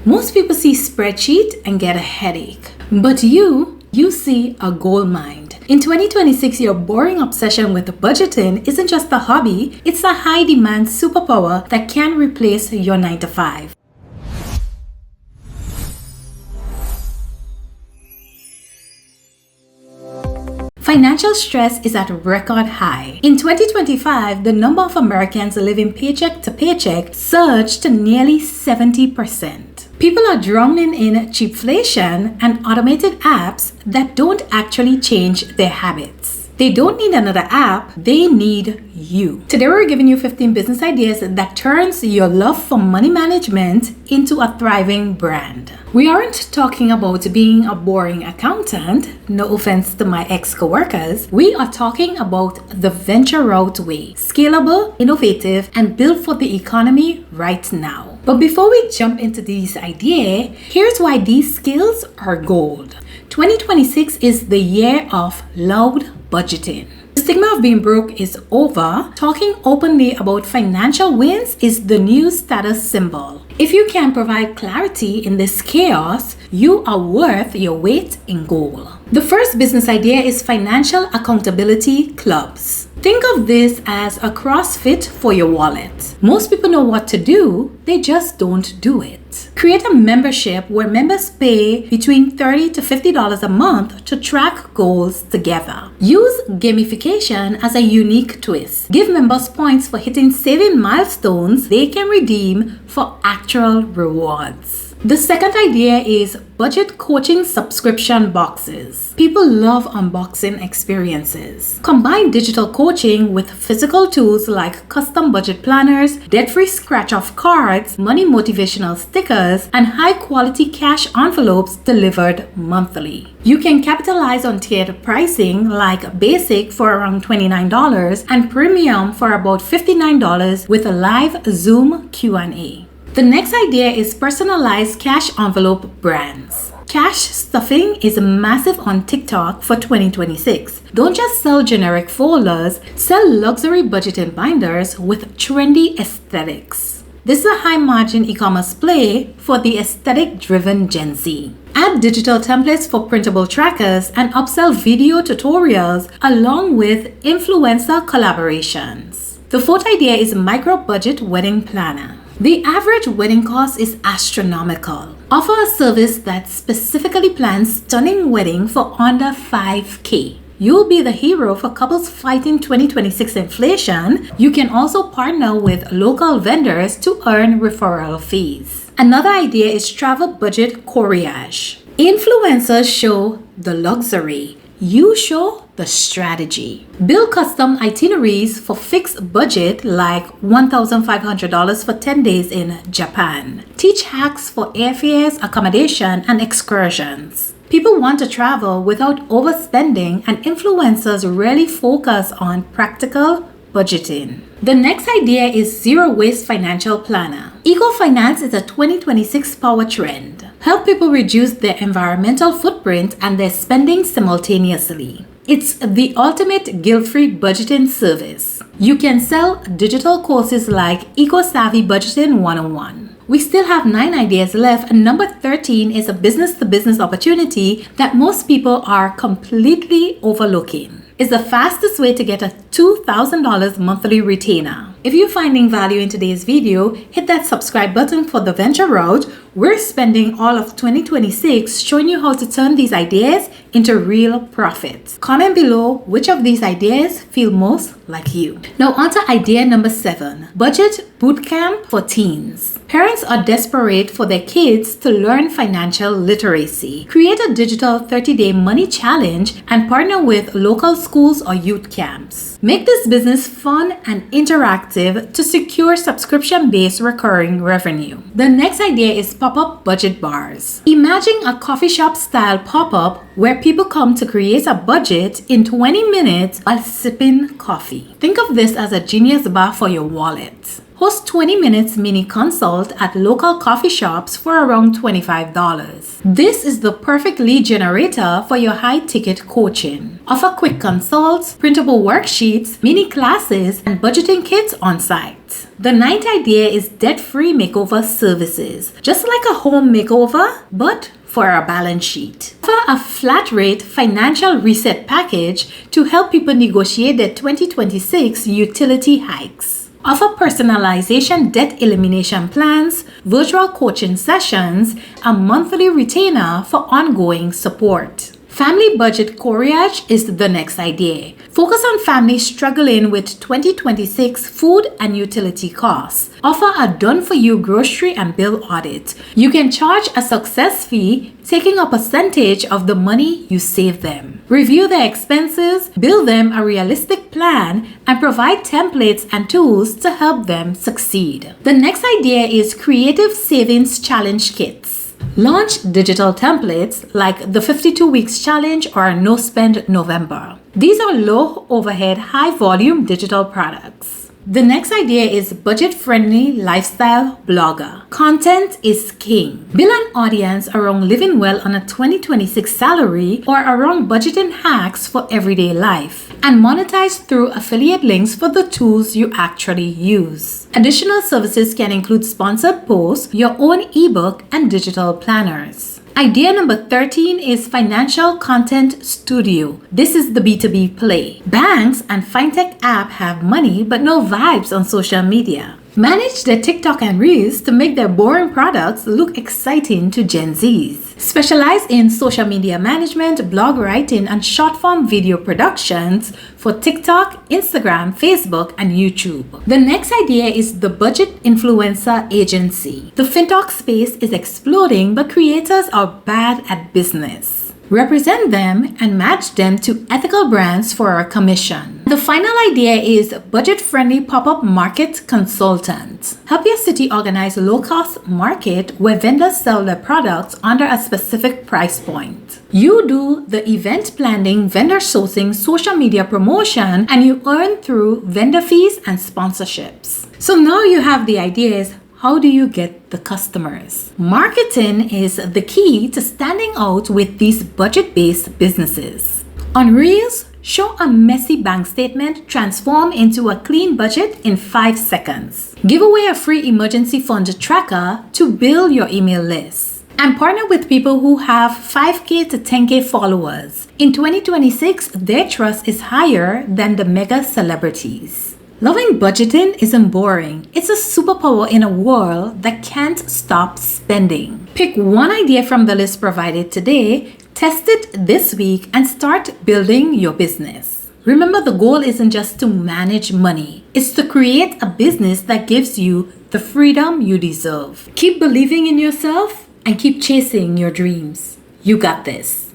Most people see spreadsheet and get a headache. But you see a gold mine. In 2026, your boring obsession with budgeting isn't just a hobby, it's a high-demand superpower that can replace your 9 to 5. Financial stress is at a record high. In 2025, the number of Americans living paycheck to paycheck surged to nearly 70%. People are drowning in cheapflation and automated apps that don't actually change their habits. They don't need another app, they need you. Today we're giving you 15 business ideas that turns your love for money management into a thriving brand. We aren't talking about being a boring accountant, no offense to my ex-coworkers. We are talking about the venture route way, scalable, innovative, and built for the economy right now. But before we jump into these ideas, here's why these skills are gold. 2026 is the year of loud budgeting. The stigma of being broke is over. Talking openly about financial wins is the new status symbol. If you can provide clarity in this chaos, you are worth your weight in gold. The first business idea is financial accountability clubs. Think of this as a CrossFit for your wallet. Most people know what to do, they just don't do it. Create a membership where members pay between $30 to $50 a month to track goals together. Use gamification as a unique twist. Give members points for hitting saving milestones they can redeem for actual rewards. The second idea is budget coaching subscription boxes. People love unboxing experiences. Combine digital coaching with physical tools like custom budget planners, debt-free scratch-off cards, money motivational stickers, and high-quality cash envelopes delivered monthly. You can capitalize on tiered pricing like basic for around $29 and premium for about $59 with a live Zoom Q&A. The next idea is personalized cash envelope brands. Cash stuffing is massive on TikTok for 2026. Don't just sell generic folders, sell luxury budgeting binders with trendy aesthetics. This is a high-margin e-commerce play for the aesthetic-driven Gen Z. Add digital templates for printable trackers and upsell video tutorials along with influencer collaborations. The fourth idea is micro-budget wedding planner. The average wedding cost is astronomical. Offer a service that specifically plans stunning wedding for under $5K. You'll be the hero for couples fighting 2026 inflation. You can also partner with local vendors to earn referral fees. Another idea is travel budget courage. Influencers show the luxury. You show the strategy. Build custom itineraries for fixed budget like $1,500 for 10 days in Japan. Teach hacks for airfares, accommodation, and excursions. People want to travel without overspending, and influencers rarely focus on practical budgeting. The next idea is zero waste financial planner. Eco-finance is a 2026 power trend. Help people reduce their environmental footprint and their spending simultaneously. It's the ultimate guilt-free budgeting service. You can sell digital courses like Eco-Savvy Budgeting 101. We still have 9 ideas left, and number 13 is a business-to-business opportunity that most people are completely overlooking. It's the fastest way to get a $2,000 monthly retainer. If you're finding value in today's video, hit that subscribe button for the venture route. We're spending all of 2026 showing you how to turn these ideas into real profits. Comment below which of these ideas feel most like you. Now on to idea number 7, budget bootcamp for teens. Parents are desperate for their kids to learn financial literacy. Create a digital 30-day money challenge and partner with local schools or youth camps. Make this business fun and interactive to secure subscription-based recurring revenue. The next idea is pop-up budget bars. Imagine a coffee shop style pop-up where people come to create a budget in 20 minutes while sipping coffee. Think of this as a genius bar for your wallet. Host 20 minutes mini consult at local coffee shops for around $25. This is the perfect lead generator for your high ticket coaching. Offer quick consults, printable worksheets, mini classes, and budgeting kits on site. The ninth idea is debt-free makeover services, just like a home makeover, but for a balance sheet. Offer a flat rate financial reset package to help people negotiate their 2026 utility hikes. Offer personalization debt elimination plans, virtual coaching sessions, a monthly retainer for ongoing support. Family budget courage is the next idea. Focus on families struggling with 2026 food and utility costs. Offer a done-for-you grocery and bill audit. You can charge a success fee, taking a percentage of the money you save them. Review their expenses, build them a realistic plan, and provide templates and tools to help them succeed. The next idea is Creative Savings Challenge Kits. Launch digital templates like the 52 Weeks Challenge or No Spend November. These are low overhead, high volume digital products. The next idea is budget-friendly lifestyle blogger. Content is king. Build an audience around living well on a 2026 salary or around budgeting hacks for everyday life, and monetize through affiliate links for the tools you actually use. Additional services can include sponsored posts, your own ebook, and digital planners. Idea number 13 is Financial Content Studio. This is the B2B play. Banks and fintech apps have money but no vibes on social media. Manage their TikTok and Reels to make their boring products look exciting to Gen Zs. Specialize in social media management, blog writing, and short-form video productions for TikTok, Instagram, Facebook, and YouTube. The next idea is the Budget Influencer Agency. The fintech space is exploding, but creators are bad at business. Represent them and match them to ethical brands for a commission. The final idea is budget-friendly pop-up market consultant. Help your city organize a low-cost market where vendors sell their products under a specific price point. You do the event planning, vendor sourcing, social media promotion, and you earn through vendor fees and sponsorships. So now you have the ideas. How do you get the customers? Marketing is the key to standing out with these budget-based businesses. On Reels, show a messy bank statement transform into a clean budget in 5 seconds. Give away a free emergency fund tracker to build your email list. And partner with people who have 5K to 10K followers. In 2026, their trust is higher than the mega celebrities. Loving budgeting isn't boring. It's a superpower in a world that can't stop spending. Pick one idea from the list provided today, test it this week, and start building your business. Remember, the goal isn't just to manage money. It's to create a business that gives you the freedom you deserve. Keep believing in yourself and keep chasing your dreams. You got this.